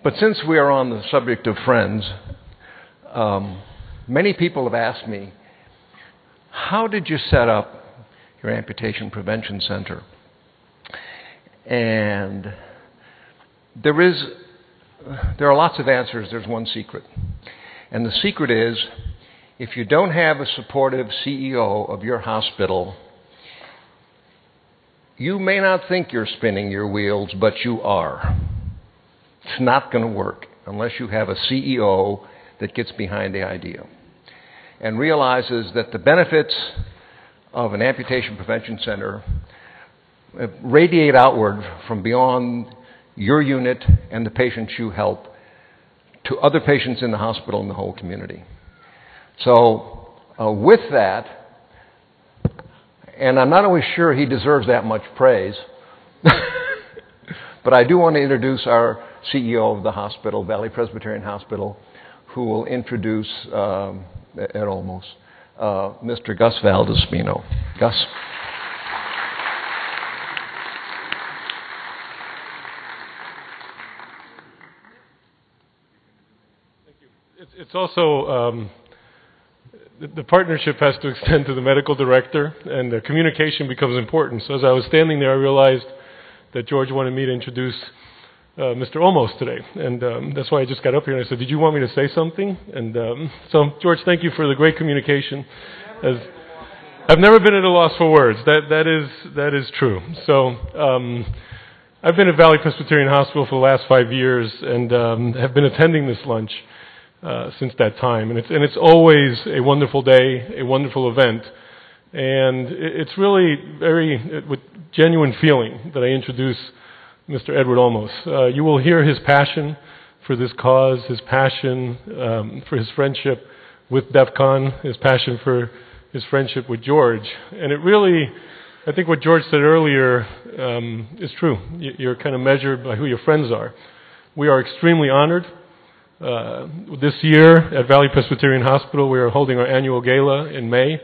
But since we are on the subject of friends, many people have asked me, how did you set up your amputation prevention center? And there are lots of answers. There's one secret. And the secret is, if you don't have a supportive CEO of your hospital, you may not think you're spinning your wheels, but you are. It's not going to work unless you have a CEO that gets behind the idea and realizes that the benefits of an amputation prevention center radiate outward from beyond your unit and the patients you help to other patients in the hospital and the whole community. So with that, and I'm not always sure he deserves that much praise, but I do want to introduce our CEO of the hospital, Valley Presbyterian Hospital, who will introduce Ed Olmos, Mr. Gus Valdespino. Gus. Thank you. It's also, the partnership has to extend to the medical director, and the communication becomes important. So as I was standing there, I realized that George wanted me to introduce Mr. Olmos today, and that's why I just got up here and I said, did you want me to say something? And so, George, thank you for the great communication. I've never been at a loss for words. That is true. So I've been at Valley Presbyterian Hospital for the last 5 years and have been attending this lunch since that time, and it's always a wonderful day, a wonderful event, and it's really very with genuine feeling that I introduce Mr. Edward Olmos. You will hear his passion for this cause, his passion for his friendship with DEFCON, his passion for his friendship with George. And it really, I think what George said earlier is true. You're kind of measured by who your friends are. We are extremely honored. This year at Valley Presbyterian Hospital, we are holding our annual gala in May,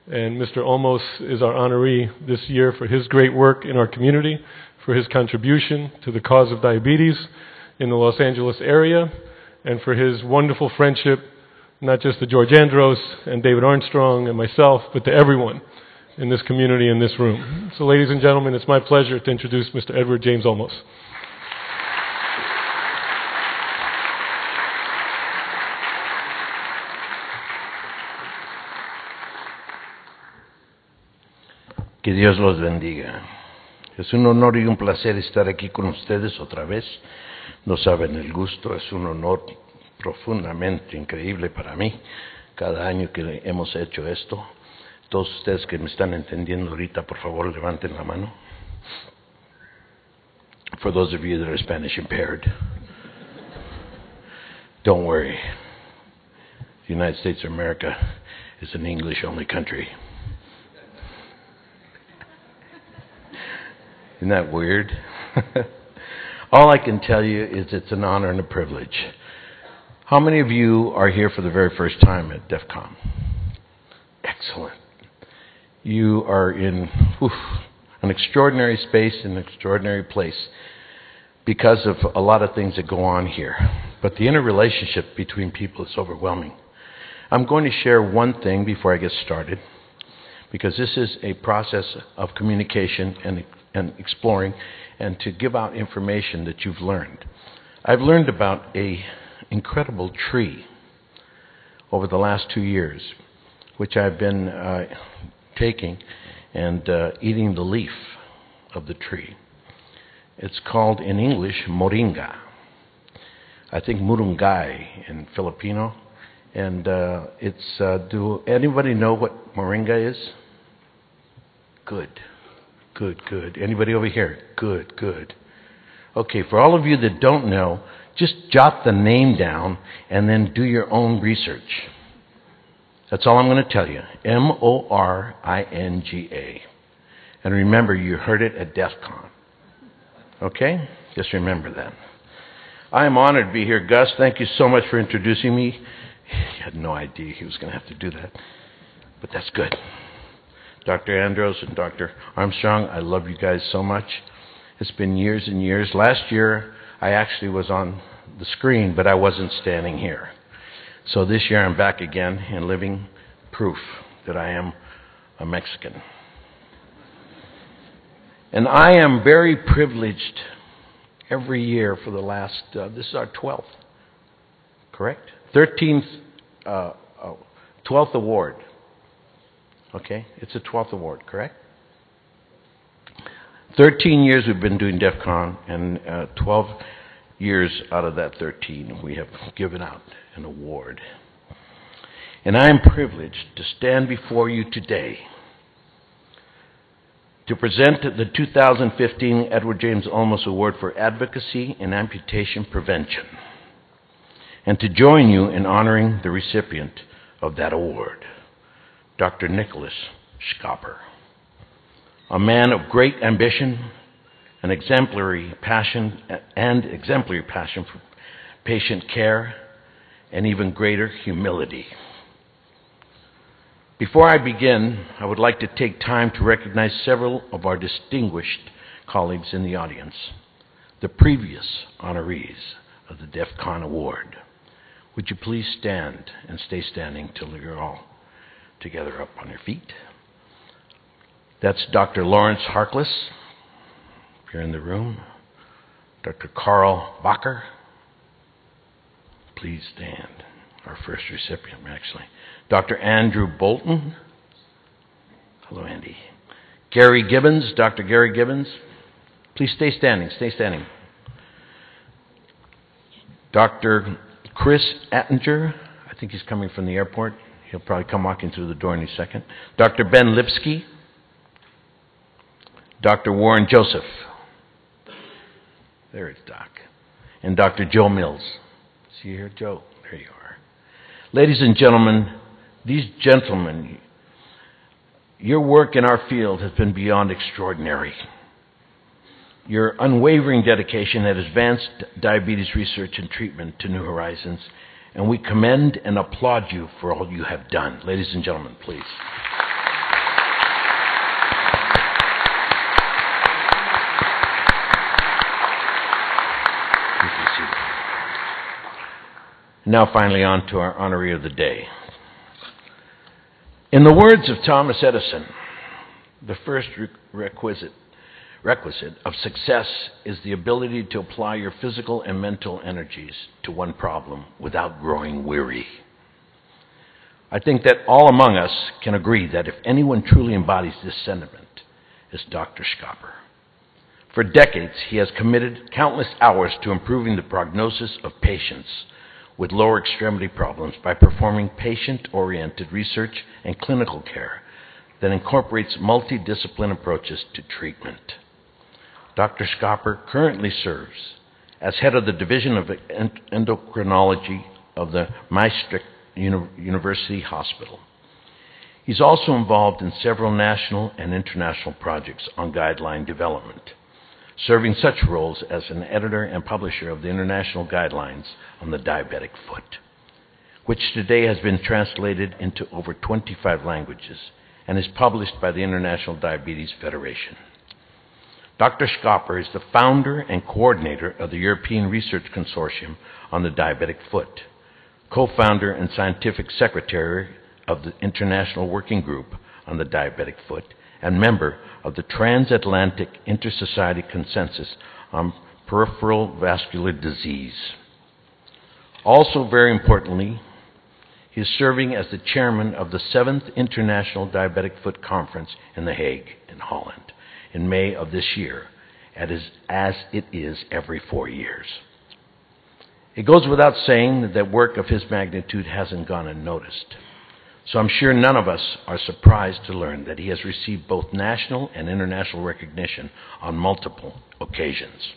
and Mr. Olmos is our honoree this year for his great work in our community, for his contribution to the cause of diabetes in the Los Angeles area, and for his wonderful friendship, not just to George Andros and David Armstrong and myself, but to everyone in this community, in this room. So ladies and gentlemen, it's my pleasure to introduce Mr. Edward James Olmos. Que Dios los bendiga. Es un honor y un placer estar aquí con ustedes otra vez. No saben el gusto, es un honor profundamente increíble para mí. Cada año que hemos hecho esto. Todos ustedes que me están entendiendo ahorita, por favor, levanten la mano. For those of you that are Spanish impaired, don't worry. The United States of America is an English-only country. Isn't that weird? All I can tell you is it's an honor and a privilege. How many of you are here for the very first time at DEFCON? Excellent. You are in an extraordinary space, an extraordinary place because of a lot of things that go on here. But the interrelationship between people is overwhelming. I'm going to share one thing before I get started, because this is a process of communication and exploring, and to give out information that you've learned. I've learned about an incredible tree over the last 2 years, which I've been taking and eating the leaf of the tree. It's called in English moringa. I think murungai in Filipino. And do anybody know what moringa is? Good. Good. Anybody over here? Good. Okay, for all of you that don't know, just jot the name down and then do your own research. That's all I'm going to tell you. Moringa. And remember, you heard it at DEFCON. Okay? Just remember that. I am honored to be here. Gus, thank you so much for introducing me. He had no idea he was going to have to do that. But that's good. Dr. Andros and Dr. Armstrong, I love you guys so much. It's been years and years. Last year, I actually was on the screen, but I wasn't standing here. So this year I'm back again and living proof that I am a Mexican. And I am very privileged every year for the last, this is our 12th, correct? 12th award. Okay, it's a 12th award, correct? 13 years we've been doing DEF CON, and 12 years out of that 13 we have given out an award. And I am privileged to stand before you today to present the 2015 Edward James Olmos Award for Advocacy in Amputation Prevention, and to join you in honoring the recipient of that award, Dr. Nicholas Schopper, a man of great ambition, an exemplary passion for patient care, and even greater humility. Before I begin, I would like to take time to recognize several of our distinguished colleagues in the audience, the previous honorees of the DEF CON Award. Would you please stand and stay standing till you're all together up on your feet? That's Dr. Lawrence Harkless, if you're in the room. Dr. Carl Bacher, please stand. Our first recipient, actually. Dr. Andrew Bolton. Hello, Andy. Gary Gibbons, Dr. Gary Gibbons. Please stay standing, stay standing. Dr. Chris Attinger, I think he's coming from the airport. He'll probably come walking through the door any second. Dr. Ben Lipsky. Dr. Warren Joseph. There is Doc. And Dr. Joe Mills. See you here, Joe? There you are. Ladies and gentlemen, these gentlemen, your work in our field has been beyond extraordinary. Your unwavering dedication has advanced diabetes research and treatment to new horizons, and we commend and applaud you for all you have done. Ladies and gentlemen, please. Now finally on to our honoree of the day. In the words of Thomas Edison, the first requisite of success is the ability to apply your physical and mental energies to one problem without growing weary. I think that all among us can agree that if anyone truly embodies this sentiment, it's Dr. Schopper. For decades, he has committed countless hours to improving the prognosis of patients with lower extremity problems by performing patient-oriented research and clinical care that incorporates multidisciplinary approaches to treatment. Dr. Schopper currently serves as head of the Division of Endocrinology of the Maastricht University Hospital. He's also involved in several national and international projects on guideline development, serving such roles as an editor and publisher of the International Guidelines on the Diabetic Foot, which today has been translated into over 25 languages and is published by the International Diabetes Federation. Dr. Schopper is the founder and coordinator of the European Research Consortium on the Diabetic Foot, co-founder and scientific secretary of the International Working Group on the Diabetic Foot, and member of the Transatlantic Inter-Society Consensus on Peripheral Vascular Disease. Also, very importantly, he is serving as the chairman of the 7th International Diabetic Foot Conference in The Hague, in Holland, in May of this year, as it is every 4 years. It goes without saying that work of his magnitude hasn't gone unnoticed. So I'm sure none of us are surprised to learn that he has received both national and international recognition on multiple occasions.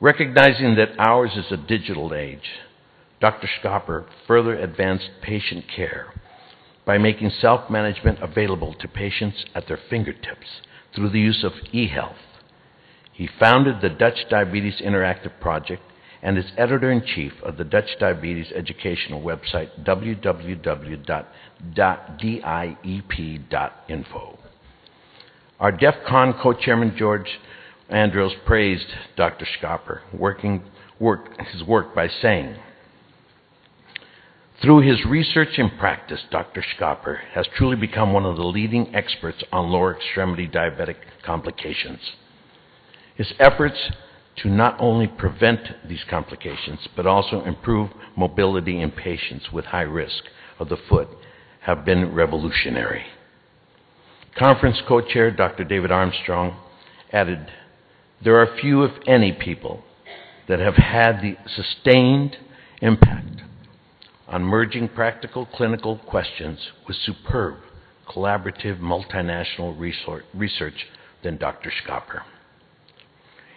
Recognizing that ours is a digital age, Dr. Schopper further advanced patient care by making self-management available to patients at their fingertips through the use of e-health. He founded the Dutch Diabetes Interactive Project and is editor-in-chief of the Dutch Diabetes educational website www.diep.info. Our DEF CON co-chairman George Andros praised Dr. Schopper, his work by saying, "Through his research and practice, Dr. Schopper has truly become one of the leading experts on lower extremity diabetic complications. His efforts to not only prevent these complications, but also improve mobility in patients with high risk of the foot have been revolutionary." Conference co-chair Dr. David Armstrong added, "There are few, if any, people that have had the sustained impact on merging practical clinical questions with superb collaborative multinational research than Dr. Schopper.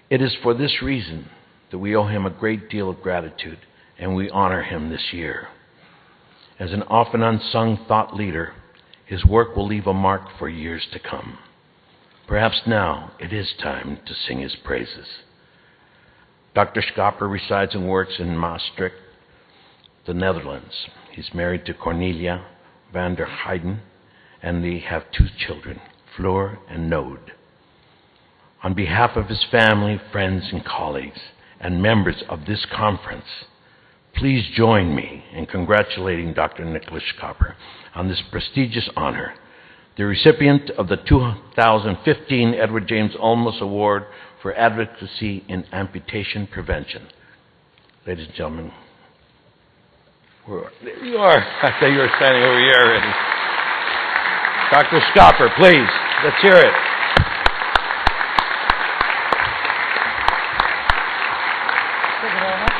It is for this reason that we owe him a great deal of gratitude, and we honor him this year. As an often unsung thought leader, his work will leave a mark for years to come. Perhaps now it is time to sing his praises." Dr. Schopper resides and works in Maastricht, the Netherlands. He's married to Cornelia van der Heijden, and they have 2 children, Floor and Node. On behalf of his family, friends, and colleagues, and members of this conference, please join me in congratulating Dr. Nicholas Schopper on this prestigious honor, the recipient of the 2015 Edward James Olmos Award for Advocacy in Amputation Prevention. Ladies and gentlemen, there you are. I thought you were standing over here already. Dr. Schopper, please, let's hear it. Thank you very much.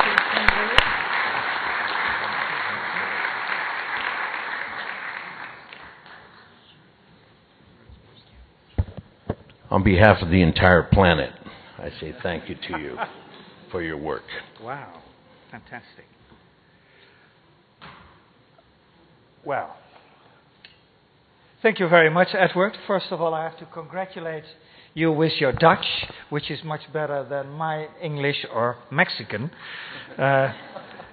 On behalf of the entire planet, I say thank you to you for your work. Wow, fantastic. Well, thank you very much, Edward. First of all, I have to congratulate you with your Dutch, which is much better than my English or Mexican.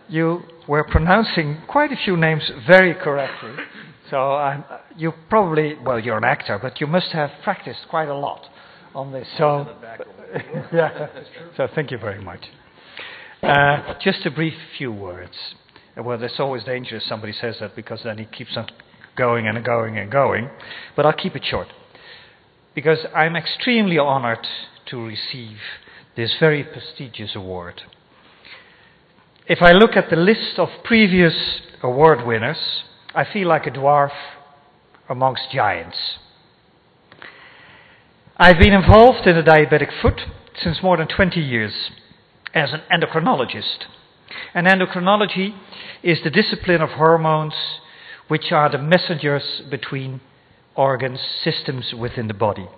You were pronouncing quite a few names very correctly. So you probably, well, you're an actor, but you must have practiced quite a lot on this. So, yeah. So thank you very much. Just a brief few words. Well, that's always dangerous. Somebody says that because then he keeps on going and going and going. But I'll keep it short because I'm extremely honored to receive this very prestigious award. If I look at the list of previous award winners, I feel like a dwarf amongst giants. I've been involved in the diabetic foot since more than 20 years as an endocrinologist. And endocrinology is the discipline of hormones which are the messengers between organs, systems within the body.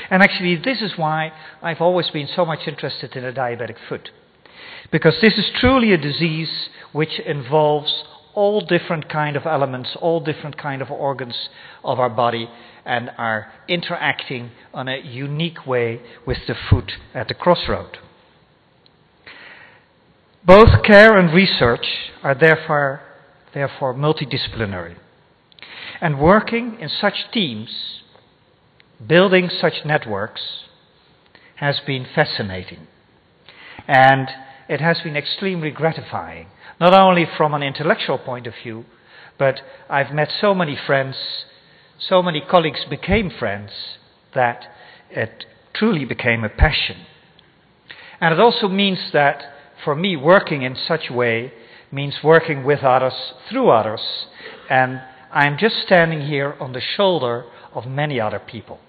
And actually this is why I've always been so much interested in the diabetic foot. Because this is truly a disease which involves all different kind of elements, all different kind of organs of our body and are interacting on a unique way with the foot at the crossroad. Both care and research are therefore multidisciplinary. And working in such teams, building such networks, has been fascinating. And it has been extremely gratifying, not only from an intellectual point of view, but I've met so many friends, so many colleagues became friends, that it truly became a passion. And it also means that, for me, working in such a way means working with others, through others, and I'm just standing here on the shoulder of many other people.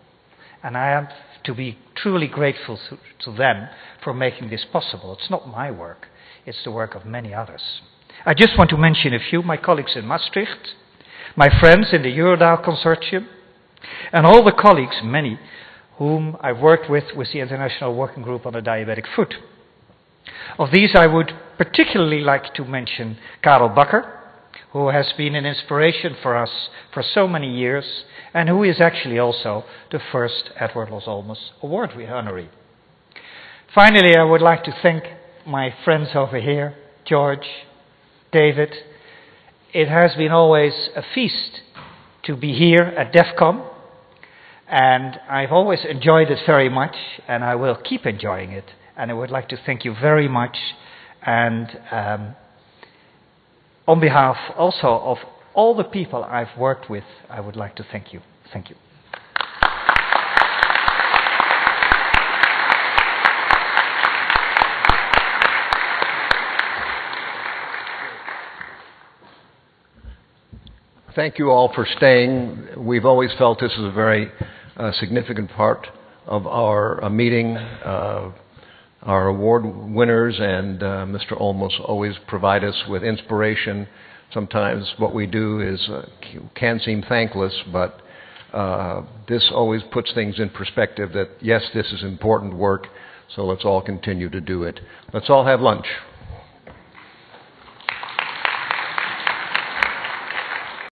And I have to be truly grateful to them for making this possible. It's not my work, it's the work of many others. I just want to mention a few, my colleagues in Maastricht, my friends in the Eurodal Consortium, and all the colleagues, many, whom I've worked with the International Working Group on the Diabetic Foot. Of these, I would particularly like to mention Karel Bakker, who has been an inspiration for us for so many years, and who is actually also the first Edward Olmos Award honoree. Finally, I would like to thank my friends over here, George, David. It has been always a feast to be here at DEF CON, And I've always enjoyed it very much, and I will keep enjoying it. And I would like to thank you very much. And on behalf also of all the people I've worked with, I would like to thank you. Thank you. Thank you all for staying. We've always felt this is a very significant part of our meeting. Our award winners and Mr. Olmos always provide us with inspiration. Sometimes what we do is can seem thankless, but this always puts things in perspective that, yes, this is important work, so let's all continue to do it. Let's all have lunch.